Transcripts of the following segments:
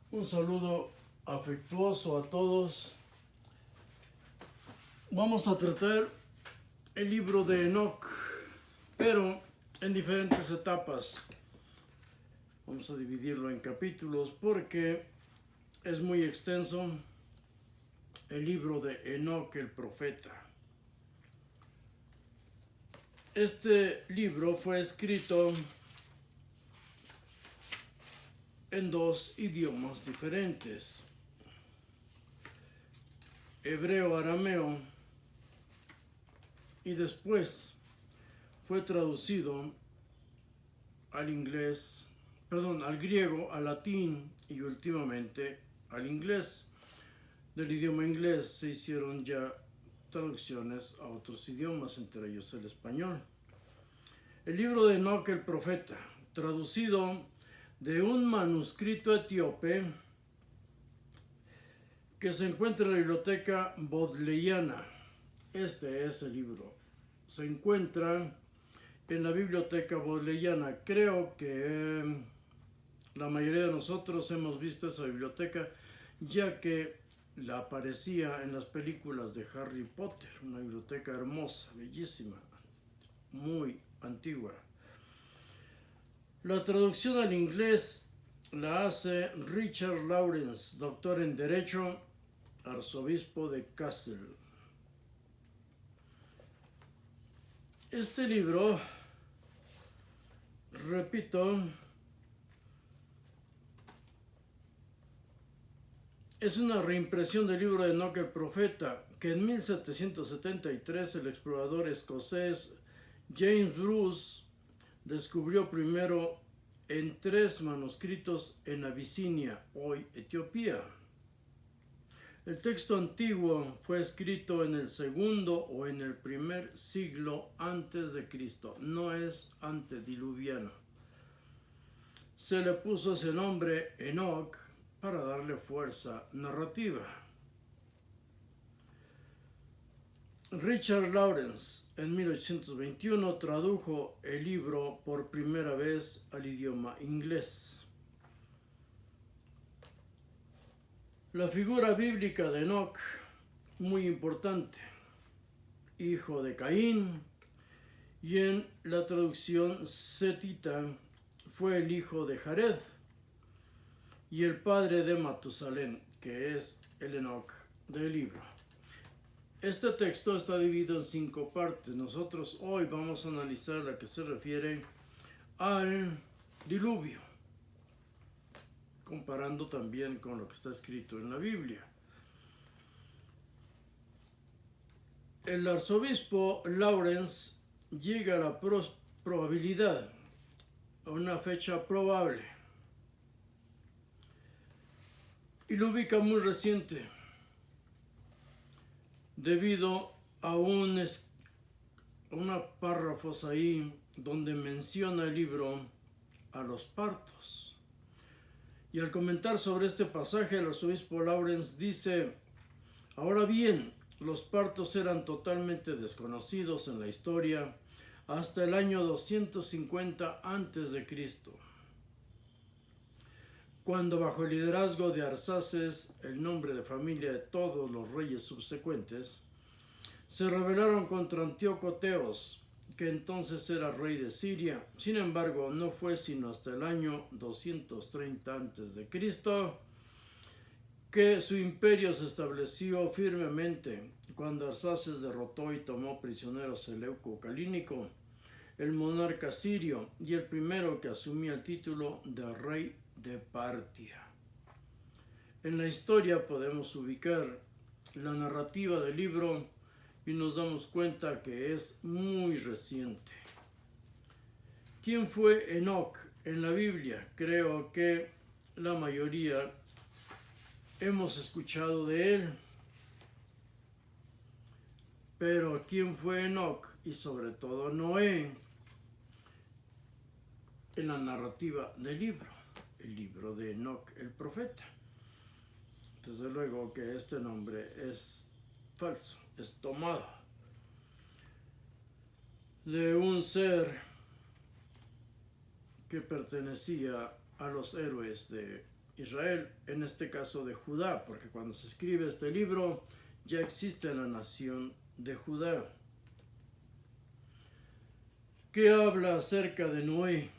Un saludo afectuoso a todos. Vamos a tratar el libro de Enoc, pero en diferentes etapas. Vamos a dividirlo en capítulos porque es muy extenso el libro de Enoc el profeta. Este libro fue escrito en dos idiomas diferentes, hebreo-arameo, y después fue traducido al al griego, al latín y últimamente al inglés. Del idioma inglés se hicieron ya traducciones a otros idiomas, entre ellos el español. El libro de Enoc el profeta, traducido de un manuscrito etíope que se encuentra en la biblioteca bodleiana. Este es el libro. Se encuentra en la biblioteca bodleiana. Creo que la mayoría de nosotros hemos visto esa biblioteca, ya que la aparecía en las películas de Harry Potter. Una biblioteca hermosa, bellísima, muy antigua. La traducción al inglés la hace Richard Lawrence, doctor en Derecho, arzobispo de Kassel. Este libro, repito, es una reimpresión del libro de Enoc el profeta, que en 1773 el explorador escocés James Bruce descubrió primero en 3 manuscritos en Abisinia, hoy Etiopía. El texto antiguo fue escrito en el segundo o en el primer siglo antes de Cristo, no es antediluviano. Se le puso ese nombre Enoc para darle fuerza narrativa. Richard Lawrence en 1821 tradujo el libro por primera vez al idioma inglés. La figura bíblica de Enoc, muy importante, hijo de Caín, y en la traducción setita fue el hijo de Jared y el padre de Matusalén, que es el Enoc del libro. Este texto está dividido en 5 partes. Nosotros hoy vamos a analizar la que se refiere al diluvio, comparando también con lo que está escrito en la Biblia. El arzobispo Lawrence llega a la probabilidad, a una fecha probable, y lo ubica muy reciente, debido a unos párrafos ahí donde menciona el libro a los partos. Y al comentar sobre este pasaje, el arzobispo Lawrence dice: ahora bien, los partos eran totalmente desconocidos en la historia hasta el año 250 a.C., cuando bajo el liderazgo de Arsaces, el nombre de familia de todos los reyes subsecuentes, se rebelaron contra Antíoco Teos, que entonces era rey de Siria. Sin embargo, no fue sino hasta el año 230 a.C. que su imperio se estableció firmemente, cuando Arsaces derrotó y tomó prisionero a Seleuco Calínico, el monarca sirio, y el primero que asumía el título de rey de Partia. En la historia podemos ubicar la narrativa del libro y nos damos cuenta que es muy reciente. ¿Quién fue Enoc en la Biblia? Creo que la mayoría hemos escuchado de él. Pero ¿quién fue Enoc y sobre todo Noé en la narrativa del libro? El libro de Enoc el profeta. Desde luego que este nombre es falso, es tomado de un ser que pertenecía a los héroes de Israel, en este caso de Judá, porque cuando se escribe este libro ya existe la nación de Judá. ¿Qué habla acerca de Noé?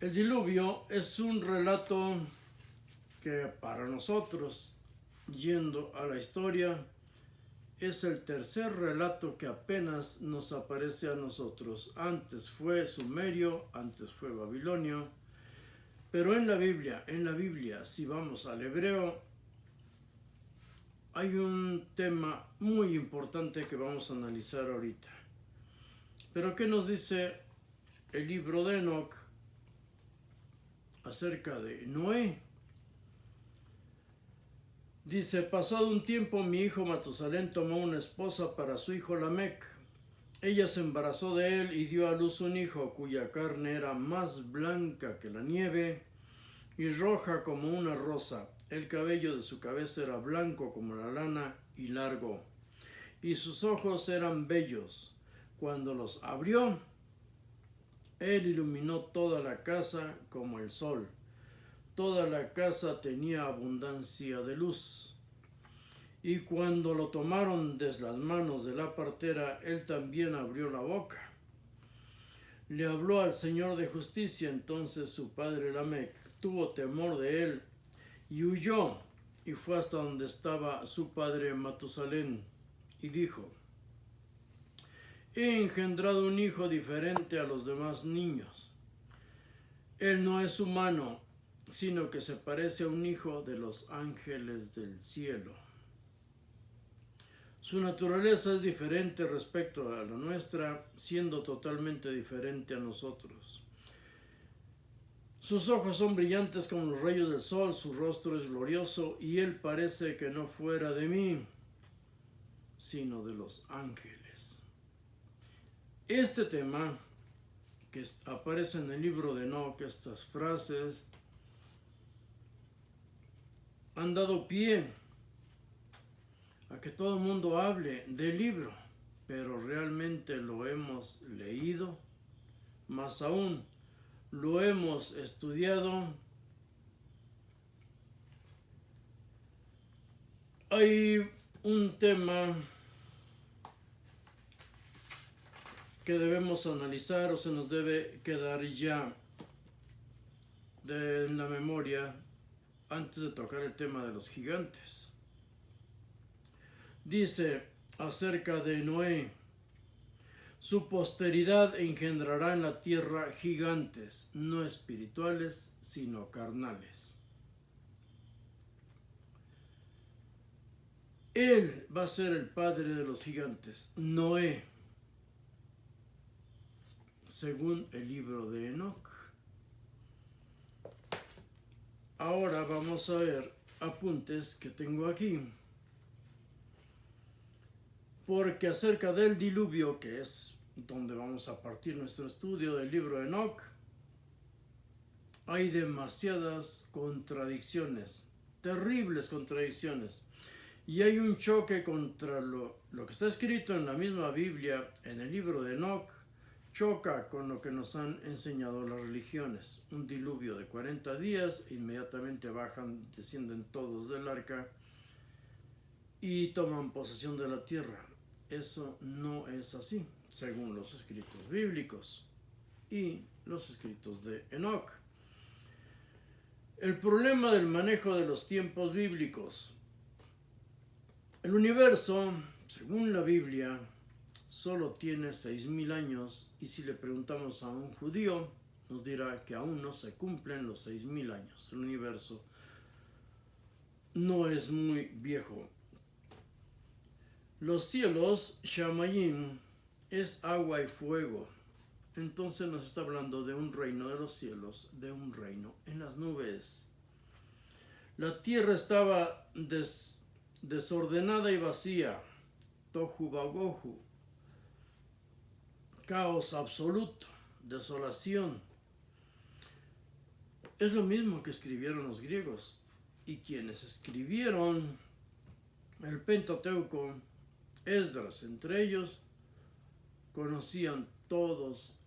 El diluvio es un relato que para nosotros, yendo a la historia, es el tercer relato que apenas nos aparece a nosotros. Antes fue Sumerio, antes fue Babilonio, pero en la Biblia, si vamos al hebreo, hay un tema muy importante que vamos a analizar ahorita. Pero ¿qué nos dice el libro de Enoc acerca de Noé? Dice, pasado un tiempo mi hijo Matusalén tomó una esposa para su hijo Lamec. Ella se embarazó de él y dio a luz un hijo cuya carne era más blanca que la nieve y roja como una rosa. El cabello de su cabeza era blanco como la lana y largo, y sus ojos eran bellos. Cuando los abrió, él iluminó toda la casa como el sol. Toda la casa tenía abundancia de luz. Y cuando lo tomaron de las manos de la partera, él también abrió la boca. Le habló al Señor de justicia. Entonces su padre Lamec tuvo temor de él y huyó y fue hasta donde estaba su padre Matusalén y dijo, he engendrado un hijo diferente a los demás niños. Él no es humano, sino que se parece a un hijo de los ángeles del cielo. Su naturaleza es diferente respecto a la nuestra, siendo totalmente diferente a nosotros. Sus ojos son brillantes como los rayos del sol, su rostro es glorioso, y él parece que no fuera de mí, sino de los ángeles. Este tema, que aparece en el libro de Enoc, estas frases, han dado pie a que todo el mundo hable del libro, pero realmente lo hemos leído, más aún, lo hemos estudiado. Hay un tema que debemos analizar o se nos debe quedar ya en la memoria antes de tocar el tema de los gigantes. Dice acerca de Noé, su posteridad engendrará en la tierra gigantes, no espirituales, sino carnales. Él va a ser el padre de los gigantes, Noé, según el libro de Enoc. Ahora vamos a ver apuntes que tengo aquí. Porque acerca del diluvio, que es donde vamos a partir nuestro estudio del libro de Enoc, hay demasiadas contradicciones, terribles contradicciones. Y hay un choque contra lo que está escrito en la misma Biblia, en el libro de Enoc, choca con lo que nos han enseñado las religiones. Un diluvio de 40 días, inmediatamente descienden todos del arca y toman posesión de la tierra. Eso no es así, según los escritos bíblicos y los escritos de Enoc. El problema del manejo de los tiempos bíblicos. El universo, según la Biblia, solo tiene 6,000 años, y si le preguntamos a un judío, nos dirá que aún no se cumplen los 6,000 años. El universo no es muy viejo. Los cielos, Shamayim, es agua y fuego. Entonces nos está hablando de un reino de los cielos, de un reino en las nubes. La tierra estaba desordenada y vacía, tohu vabohu, caos absoluto, desolación. Es lo mismo que escribieron los griegos, y quienes escribieron el Pentateuco, Esdras entre ellos, conocían todas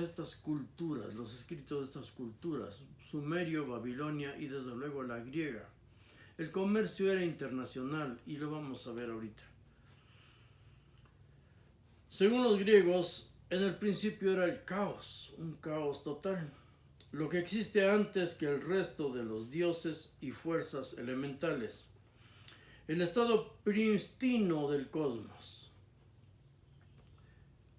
estas culturas, los escritos de estas culturas, Sumerio, Babilonia y desde luego la griega. El comercio era internacional y lo vamos a ver ahorita. Según los griegos, en el principio era el caos, un caos total, lo que existe antes que el resto de los dioses y fuerzas elementales, el estado prístino del cosmos.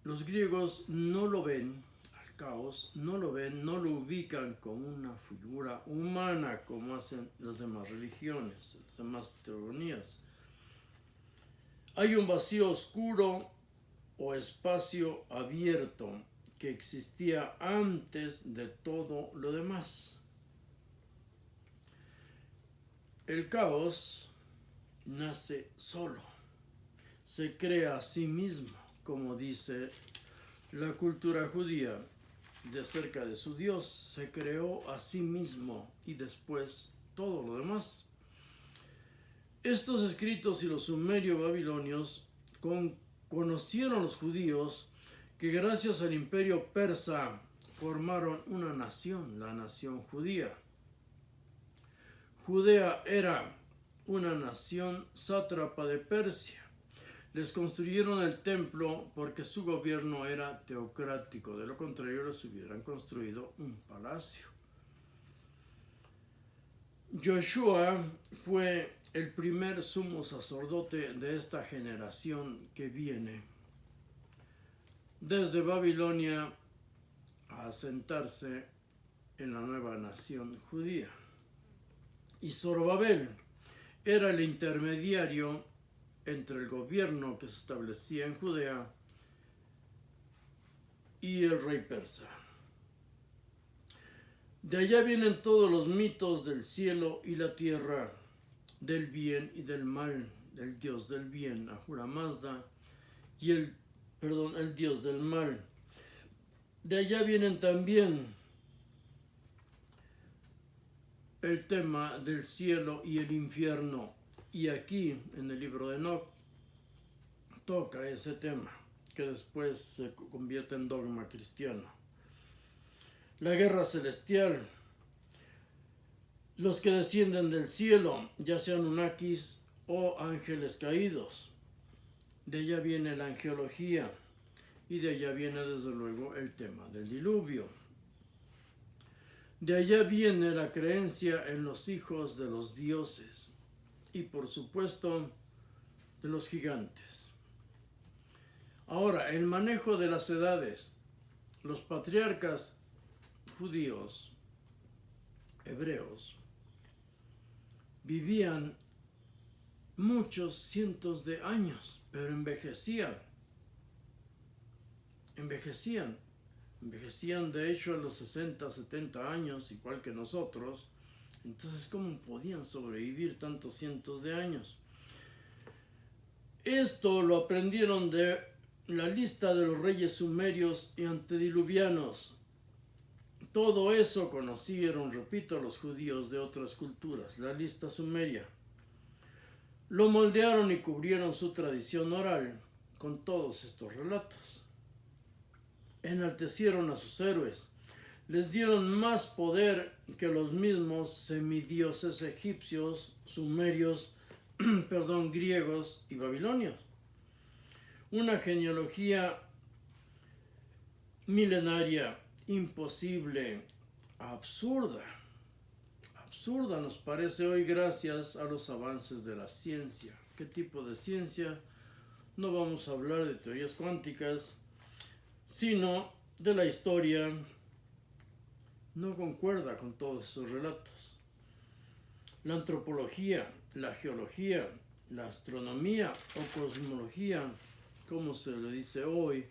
Los griegos no lo ven, al caos, no lo ven, no lo ubican como una figura humana como hacen las demás religiones, las demás teogonías. Hay un vacío oscuro o espacio abierto que existía antes de todo lo demás. El caos nace solo, se crea a sí mismo, como dice la cultura judía de acerca de su Dios, se creó a sí mismo y después todo lo demás. Estos escritos y los sumerio-babilonios conocieron los judíos que gracias al imperio persa formaron una nación, la nación judía. Judea era una nación sátrapa de Persia. Les construyeron el templo porque su gobierno era teocrático, de lo contrario les hubieran construido un palacio. Joshua fue el primer sumo sacerdote de esta generación que viene desde Babilonia a asentarse en la nueva nación judía. Y Zorobabel era el intermediario entre el gobierno que se establecía en Judea y el rey persa. De allá vienen todos los mitos del cielo y la tierra, del bien y del mal, del dios del bien, Ahura Mazda, y el dios del mal. De allá vienen también el tema del cielo y el infierno. Y aquí, en el libro de Enoc, toca ese tema, que después se convierte en dogma cristiano. La guerra celestial, los que descienden del cielo, ya sean unakis o ángeles caídos. De allá viene la angeología y de allá viene desde luego el tema del diluvio. De allá viene la creencia en los hijos de los dioses y por supuesto de los gigantes. Ahora, el manejo de las edades. Los patriarcas judíos, hebreos, vivían muchos cientos de años, pero envejecían de hecho a los 60, 70 años, igual que nosotros. Entonces, ¿cómo podían sobrevivir tantos cientos de años? Esto lo aprendieron de la lista de los reyes sumerios y antediluvianos. Todo eso conocieron, repito, los judíos de otras culturas, la lista sumeria. Lo moldearon y cubrieron su tradición oral con todos estos relatos. Enaltecieron a sus héroes, les dieron más poder que los mismos semidioses egipcios, sumerios, griegos y babilonios. Una genealogía milenaria, imposible, absurda nos parece hoy gracias a los avances de la ciencia. ¿Qué tipo de ciencia? No vamos a hablar de teorías cuánticas, sino de la historia. No concuerda con todos esos relatos. La antropología, la geología, la astronomía o cosmología, como se le dice hoy,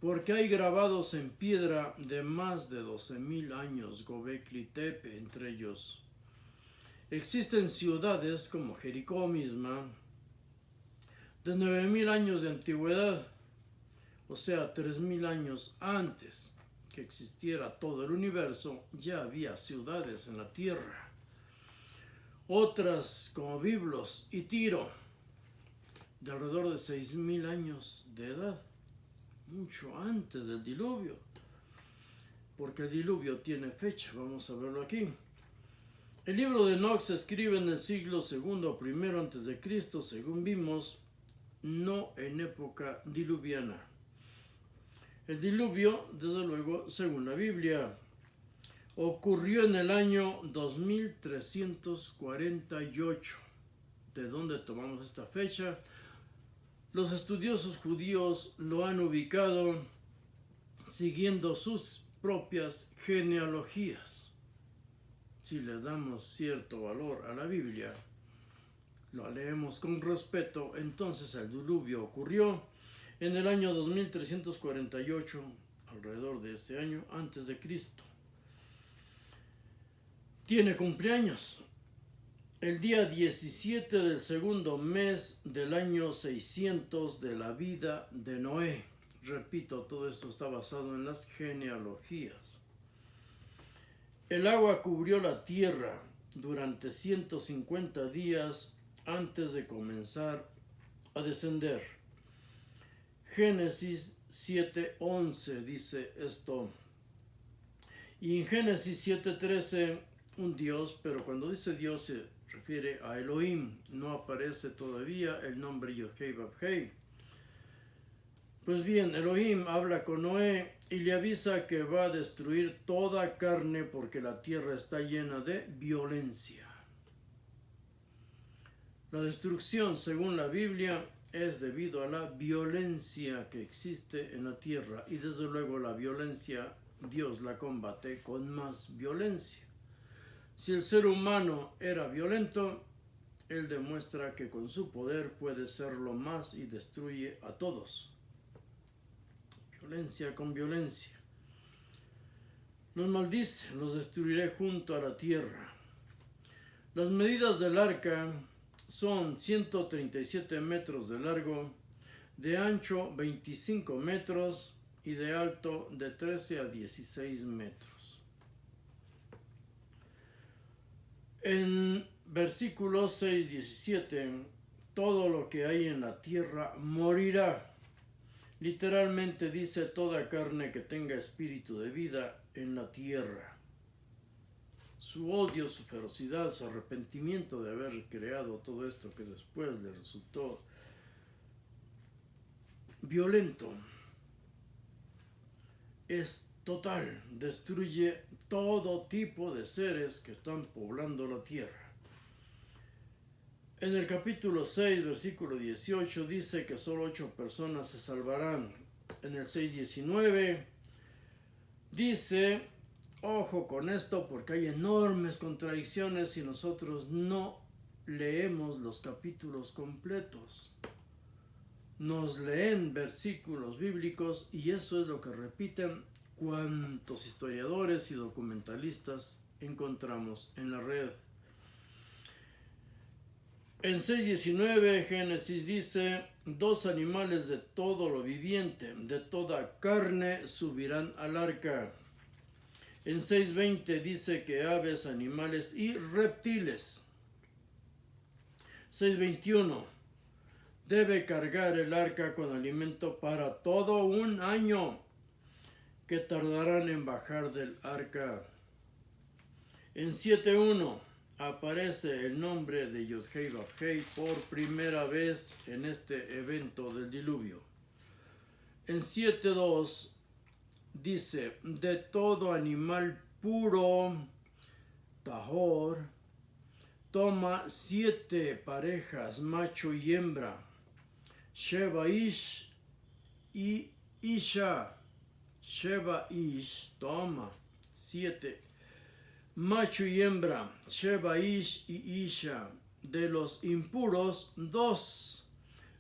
porque hay grabados en piedra de más de 12,000 años, Gobekli Tepe entre ellos. Existen ciudades como Jericó misma, de 9,000 años de antigüedad, o sea, 3,000 años antes que existiera todo el universo, ya había ciudades en la tierra. Otras como Biblos y Tiro, de alrededor de 6,000 años de edad. mucho antes del diluvio, porque el diluvio tiene fecha. Vamos a verlo aquí. El libro de Enoc se escribe en el siglo II o I antes de Cristo, según vimos, no en época diluviana. El diluvio, desde luego, según la Biblia, ocurrió en el año 2348. ¿De dónde tomamos esta fecha? Los estudiosos judíos lo han ubicado siguiendo sus propias genealogías. Si le damos cierto valor a la Biblia, lo leemos con respeto, entonces el diluvio ocurrió en el año 2348, alrededor de ese año, antes de Cristo. Tiene cumpleaños el día 17 del segundo mes del año 600 de la vida de Noé. Repito, todo esto está basado en las genealogías. El agua cubrió la tierra durante 150 días antes de comenzar a descender. Génesis 7:11 dice esto. Y en Génesis 7:13, un Dios, pero cuando dice Dios se refiere a Elohim, no aparece todavía el nombre Yod-Heh-Vav-Heh. Pues bien, Elohim habla con Noé y le avisa que va a destruir toda carne porque la tierra está llena de violencia. La destrucción, según la Biblia, es debido a la violencia que existe en la tierra, y desde luego la violencia Dios la combate con más violencia. Si el ser humano era violento, él demuestra que con su poder puede serlo más y destruye a todos. Violencia con violencia. Los maldice, los destruiré junto a la tierra. Las medidas del arca son 137 metros de largo, de ancho 25 metros y de alto de 13 a 16 metros. En versículo 6:17, todo lo que hay en la tierra morirá. Literalmente dice toda carne que tenga espíritu de vida en la tierra. Su odio, su ferocidad, su arrepentimiento de haber creado todo esto que después le resultó violento, es total. Destruye todo tipo de seres que están poblando la tierra. En el capítulo 6, versículo 18, dice que solo 8 personas se salvarán. En el 6:19 dice, ojo con esto porque hay enormes contradicciones si nosotros no leemos los capítulos completos. Nos leen versículos bíblicos y eso es lo que repiten cuantos historiadores y documentalistas encontramos en la red. En 6:19 Génesis dice, 2 animales de todo lo viviente, de toda carne subirán al arca. En 6:20 dice que aves, animales y reptiles. 6:21 debe cargar el arca con alimento para todo un año, que tardarán en bajar del arca. En 7:1 aparece el nombre de Yod-Heh-Vav-Heh por primera vez en este evento del diluvio. En 7:2 dice, de todo animal puro, tahor, toma 7 parejas, macho y hembra, Sheba Ish y Isha. Sheba Ish, toma 7 macho y hembra, Sheba Ish y Isha. De los impuros, 2,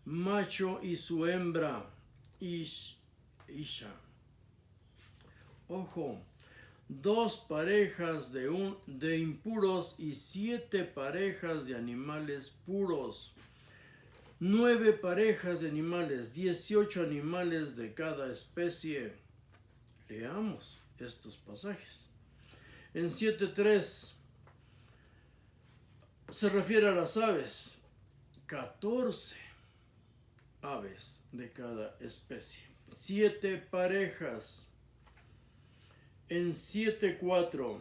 macho y su hembra, Ish, Isha. Ojo, 2 parejas de impuros y 7 parejas de animales puros. 9 parejas de animales, 18 animales de cada especie. Leamos estos pasajes. En 7:3 se refiere a las aves, 14 aves de cada especie. 7 parejas. En 7:4,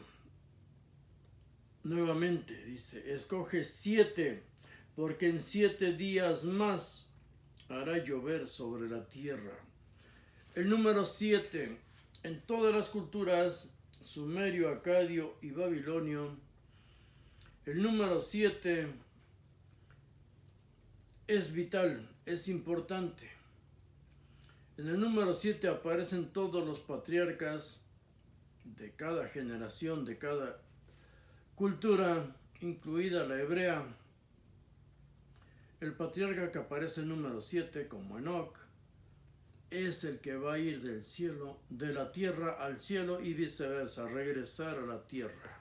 nuevamente dice, escoge 7, porque en 7 días más hará llover sobre la tierra. El número 7, en todas las culturas, sumerio, acadio y babilonio, el número 7 es vital, es importante. En el número 7 aparecen todos los patriarcas de cada generación, de cada cultura, incluida la hebrea. El patriarca que aparece en número 7, como Enoc, es el que va a ir del cielo, de la tierra al cielo y viceversa, regresar a la tierra.